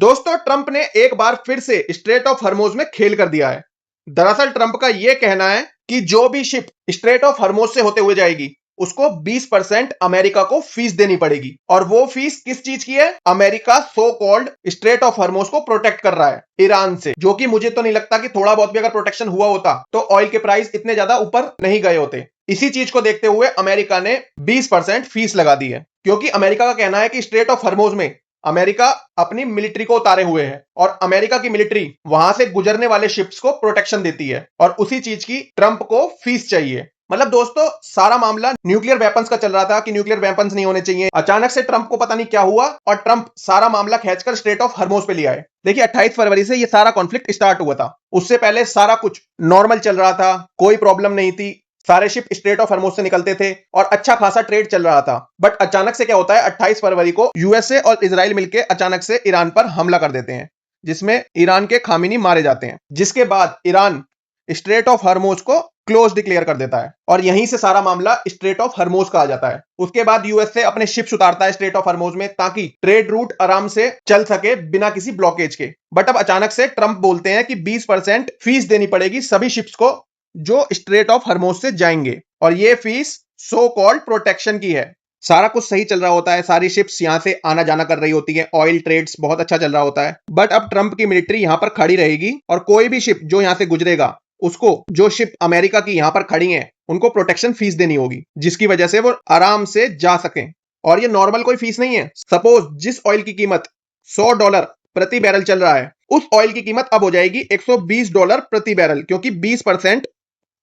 दोस्तों, ट्रंप ने एक बार फिर से स्ट्रेट ऑफ हर्मोज में खेल कर दिया है। दरअसल ट्रंप का यह कहना है कि जो भी शिप स्ट्रेट ऑफ हर्मोज से होते हुए जाएगी उसको 20% अमेरिका को फीस देनी पड़ेगी। और वो फीस किस चीज की है? America so called strait of Hormuz को प्रोटेक्ट कर रहा है ईरान से, जो कि मुझे तो नहीं लगता कि थोड़ा बहुत भी अगर प्रोटेक्शन हुआ होता तो ऑयल के प्राइस इतने ज्यादा ऊपर नहीं गए होते। इसी चीज को देखते हुए अमेरिका ने 20% फीस लगा दी है, क्योंकि अमेरिका का कहना है कि स्ट्रेट ऑफ हर्मोज में अमेरिका अपनी मिलिट्री को उतारे हुए है और अमेरिका की मिलिट्री वहां से गुजरने वाले शिप्स को प्रोटेक्शन देती है और उसी चीज की ट्रंप को फीस चाहिए। मतलब दोस्तों, सारा मामला न्यूक्लियर वेपन्स का चल रहा था कि न्यूक्लियर वेपन्स नहीं होने चाहिए। अचानक से ट्रंप को पता नहीं क्या हुआ और ट्रंप सारा मामला खींचकर स्ट्रेट ऑफ हर्मोज पे ले आए। देखिए, 28 फरवरी से ये सारा कॉन्फ्लिक्ट स्टार्ट हुआ था। उससे पहले सारा कुछ नॉर्मल चल रहा था, कोई प्रॉब्लम नहीं थी, सारे शिप स्ट्रेट ऑफ हर्मोज से निकलते थे और अच्छा खासा ट्रेड चल रहा था। बट अचानक से क्या होता है, 28 फरवरी को यूएसए और इजराइल मिलकर अचानक से ईरान पर हमला कर देते हैं, जिसमें ईरान के खामिनी मारे जाते हैं। जिसके बाद ईरान स्ट्रेट ऑफ हर्मोज को क्लोज डिक्लेयर कर देता है और यहीं से सारा मामला स्ट्रेट ऑफ हर्मोज का आ जाता है। उसके बाद यूएसए अपने शिप्स उतारता है स्ट्रेट ऑफ हर्मोज में ताकि ट्रेड रूट आराम से चल सके बिना किसी ब्लॉकेज के। बट अब अचानक से ट्रंप बोलते हैं कि 20% फीस देनी पड़ेगी सभी शिप्स को जो स्ट्रेट ऑफ हर्मोज से जाएंगे, और ये फीस सो कॉल्ड प्रोटेक्शन की है। सारा कुछ सही चल रहा होता है, सारी शिप्स यहां से आना जाना कर रही होती है, ऑयल ट्रेड्स बहुत अच्छा चल रहा होता है। बट अब ट्रंप की मिलिट्री यहां पर खड़ी रहेगी और कोई भी शिप जो यहां से गुजरेगा उसको, जो शिप अमेरिका की यहां पर खड़ी हैं, उनको प्रोटेक्शन फीस देनी होगी, जिसकी वजह से वो आराम से जा सकें। और ये नॉर्मल कोई फीस नहीं है। सपोज जिस ऑयल की कीमत $100 प्रति बैरल चल रहा है, उस ऑयल की कीमत अब हो जाएगी $120 प्रति बैरल, क्योंकि 20%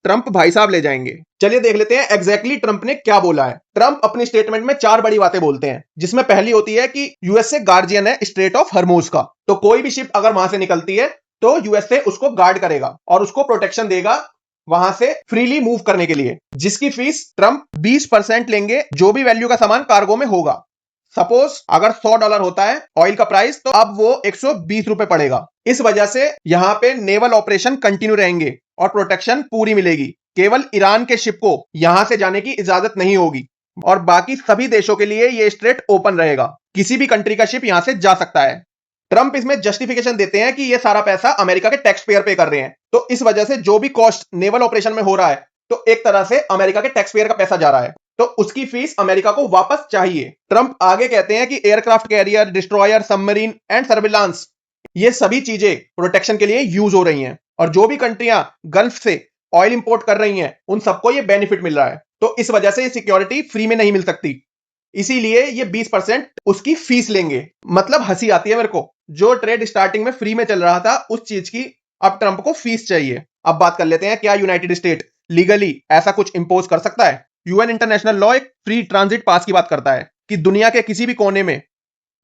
ट्रंप भाई साहब ले जाएंगे। चलिए देख लेते हैं एग्जैक्टली ट्रंप ने क्या बोला है। ट्रंप अपनी स्टेटमेंट में 4 बड़ी बातें बोलते हैं, जिसमें पहली होती है कि यूएसए गार्जियन है स्ट्रेट ऑफ हर्मोज का, तो कोई भी शिप अगर वहां से निकलती है तो यूएसए उसको गार्ड करेगा और उसको प्रोटेक्शन देगा वहां से फ्रीली मूव करने के लिए, जिसकी फीस ट्रंप 20% लेंगे जो भी वैल्यू का सामान कार्गो में होगा। सपोज अगर $100 होता है ऑयल का प्राइस, तो अब वो ₹120 पड़ेगा। इस वजह से यहां पे नेवल ऑपरेशन कंटिन्यू रहेंगे और प्रोटेक्शन पूरी मिलेगी। केवल ईरान के शिप को यहां से जाने की इजाजत नहीं होगी और बाकी सभी देशों के लिए ये स्ट्रेट ओपन रहेगा, किसी भी कंट्री का शिप यहां से जा सकता है। ट्रंप इसमें जस्टिफिकेशन देते हैं कि ये सारा पैसा अमेरिका के टैक्स पेयर पे कर रहे हैं, तो इस वजह से जो भी कॉस्ट नेवल ऑपरेशन में हो रहा है, तो एक तरह से अमेरिका के टैक्स पेयर का पैसा जा रहा है, तो उसकी फीस अमेरिका को वापस चाहिए। ट्रंप आगे कहते हैं कि aircraft carrier, destroyer, submarine and surveillance, ये सभी चीजें प्रोटेक्शन के लिए यूज हो रही हैं और जो भी कंट्रियां गल्फ से ऑयल इंपोर्ट कर रही हैं उन सबको ये बेनिफिट मिल रहा है, तो इस वजह से ये सिक्योरिटी फ्री में नहीं मिल सकती, इसीलिए ये 20% उसकी फीस लेंगे। मतलब हंसी आती है मेरे को, जो ट्रेड स्टार्टिंग में फ्री में चल रहा था उस चीज की अब ट्रंप को फीस चाहिए। अब बात कर लेते हैं, क्या यूनाइटेड स्टेट लीगली ऐसा कुछ इंपोज कर सकता है? यूएन इंटरनेशनल लॉ एक फ्री ट्रांजिट पास की बात करता है कि दुनिया के किसी भी कोने में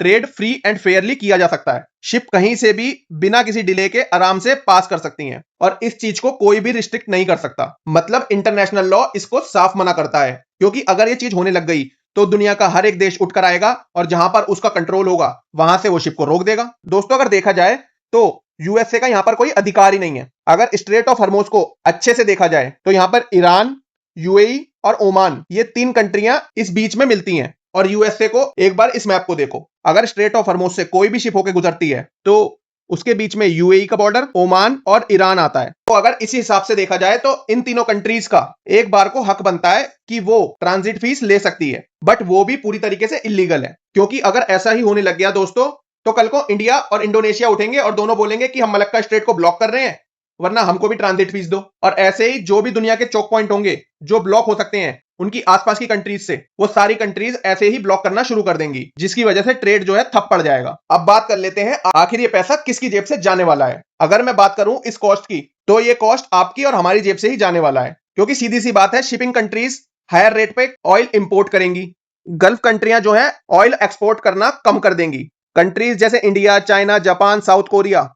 ट्रेड फ्री एंड फेयरली किया जा सकता है। शिप कहीं से भी बिना किसी डिले के आराम से पास कर सकती हैं और इस चीज को कोई भी रिस्ट्रिक्ट नहीं कर सकता। मतलब इंटरनेशनल लॉ इसको साफ मना करता है, क्योंकि अगर ये चीज होने लग गई तो दुनिया का हर एक देश उठकर आएगा और जहां पर उसका कंट्रोल होगा वहां से वो शिप को रोक देगा। दोस्तों, अगर देखा जाए तो यूएसए का यहां पर कोई अधिकार ही नहीं है। अगर स्ट्रेट ऑफ हर्मोज को अच्छे से देखा जाए तो यहां पर ईरान, यूएई और ओमान, ये 3 कंट्रियां इस बीच में मिलती हैं। और यूएसए को एक बार इस मैप को देखो, अगर स्ट्रेट ऑफ हर्मोज से कोई भी शिप होकर गुजरती है तो उसके बीच में यूएई का बॉर्डर, ओमान और ईरान आता है। तो अगर इसी हिसाब से देखा जाए तो इन तीनों कंट्रीज का एक बार को हक बनता है कि वो ट्रांजिट फीस ले सकती है, बट वो भी पूरी तरीके से इलीगल है। क्योंकि अगर ऐसा ही होने लग गया दोस्तों, तो कल को इंडिया और इंडोनेशिया उठेंगे और दोनों बोलेंगे कि हम मलक्का स्ट्रेट को ब्लॉक कर रहे हैं, वरना हमको भी ट्रांजिट फीस दो। और ऐसे ही जो भी दुनिया के चौक पॉइंट होंगे जो ब्लॉक हो सकते हैं उनकी आसपास की कंट्रीज से, वो सारी कंट्रीज ऐसे ही ब्लॉक करना शुरू कर देंगी, जिसकी वजह से ट्रेड जो है ठप पड़ जाएगा। अब बात कर लेते हैं आखिर ये पैसा किसकी जेब से जाने वाला है। अगर मैं बात करूं इस कॉस्ट की, तो ये कॉस्ट आपकी और हमारी जेब से ही जाने वाला है, क्योंकि सीधी सी बात है, शिपिंग कंट्रीज हायर रेट पे ऑयल इंपोर्ट करेंगी। गल्फ कंट्रियां जो है ऑयल एक्सपोर्ट करना कम कर देंगी। कंट्रीज जैसे India, China, Japan, south Korea,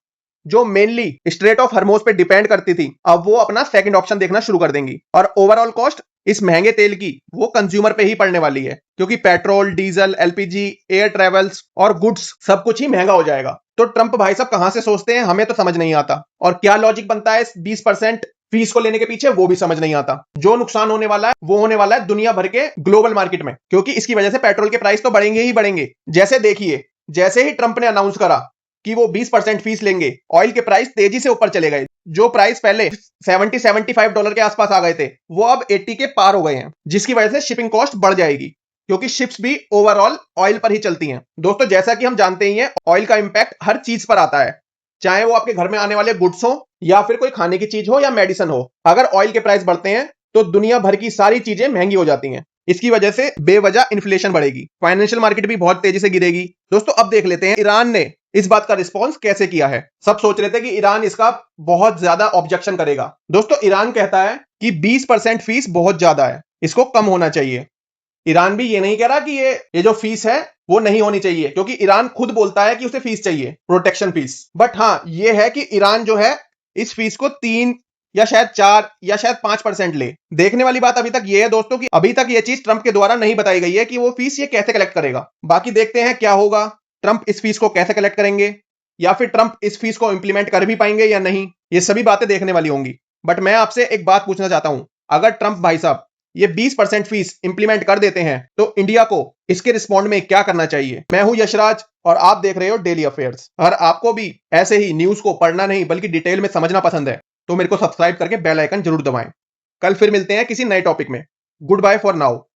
जो मेनली स्ट्रेट ऑफ हर्मोज पे डिपेंड करती थी, अब वो अपना सेकंड ऑप्शन देखना शुरू कर देंगी। और ओवरऑल कॉस्ट इस महंगे तेल की वो कंज्यूमर पे ही पड़ने वाली है, क्योंकि petrol, diesel, LPG, air travels और गुड्स सब कुछ ही महंगा हो जाएगा। तो ट्रंप भाई साहब कहां से सोचते हैं हमें तो समझ नहीं आता, और क्या लॉजिक बनता है इस 20% फीस को लेने के पीछे वो भी समझ नहीं आता। जो नुकसान होने वाला है वो होने वाला है दुनिया भर के ग्लोबल मार्केट में, क्योंकि इसकी वजह से पेट्रोल के प्राइस तो बढ़ेंगे ही बढ़ेंगे। जैसे देखिए, जैसे ही ट्रंप ने अनाउंस करा कि वो 20% फीस लेंगे, ऑयल के प्राइस तेजी से ऊपर चले गए। जो प्राइस पहले 70-75 डॉलर के आसपास आ गए थे, वो अब 80 के पार हो गए हैं, जिसकी वजह से शिपिंग कॉस्ट बढ़ जाएगी, क्योंकि शिप्स भी ओवरऑल ऑयल पर ही चलती हैं। दोस्तों, जैसा कि हम जानते ही हैं, ऑयल का इंपैक्ट हर चीज पर आता है, चाहे वो आपके घर में आने वाले गुड्स हो या फिर कोई खाने की चीज हो या मेडिसिन हो। अगर ऑयल के प्राइस बढ़ते हैं तो दुनिया भर की सारी चीजें महंगी हो जाती हैं। इसकी वजह से बेवजह इन्फ्लेशन बढ़ेगी, फाइनेंशियल मार्केट भी बहुत तेजी से गिरेगी। दोस्तों, अब देख लेते हैं ईरान ने इस बात का रिस्पॉन्स कैसे किया है। सब सोच रहे थे कि ईरान इसका बहुत ज्यादा ऑब्जेक्शन करेगा। दोस्तों, ईरान कहता है कि 20% फीस बहुत ज्यादा है, इसको कम होना चाहिए। ईरान भी ये नहीं कह रहा कि ये जो फीस है वो नहीं होनी चाहिए, क्योंकि ईरान खुद बोलता है कि उसे फीस चाहिए, प्रोटेक्शन फीस। बट हाँ, ये है कि ईरान जो है इस फीस को 3 या शायद 4 या शायद 5% ले। देखने वाली बात अभी तक ये है दोस्तों कि अभी तक ये चीज ट्रंप के द्वारा नहीं बताई गई है कि वो फीस ये कैसे कलेक्ट करेगा। बाकी देखते हैं क्या होगा, ट्रंप इस फीस को कैसे कलेक्ट करेंगे, या फिर ट्रंप इस फीस को इंप्लीमेंट कर भी पाएंगे या नहीं, ये सभी बातें देखने वाली होंगी। बट मैं आपसे एक बात पूछना चाहता हूं, अगर ट्रंप भाई साहब ये 20% फीस इंप्लीमेंट कर देते हैं तो इंडिया को इसके रिस्पॉन्ड में क्या करना चाहिए? मैं हूं यशराज और आप देख रहे हो डेली अफेयर्स। अगर आपको भी ऐसे ही न्यूज को पढ़ना नहीं बल्कि डिटेल में समझना पसंद है तो मेरे को सब्सक्राइब करके बेल आइकन जरूर दबाएं। कल फिर मिलते हैं किसी नए टॉपिक में। Good bye for now.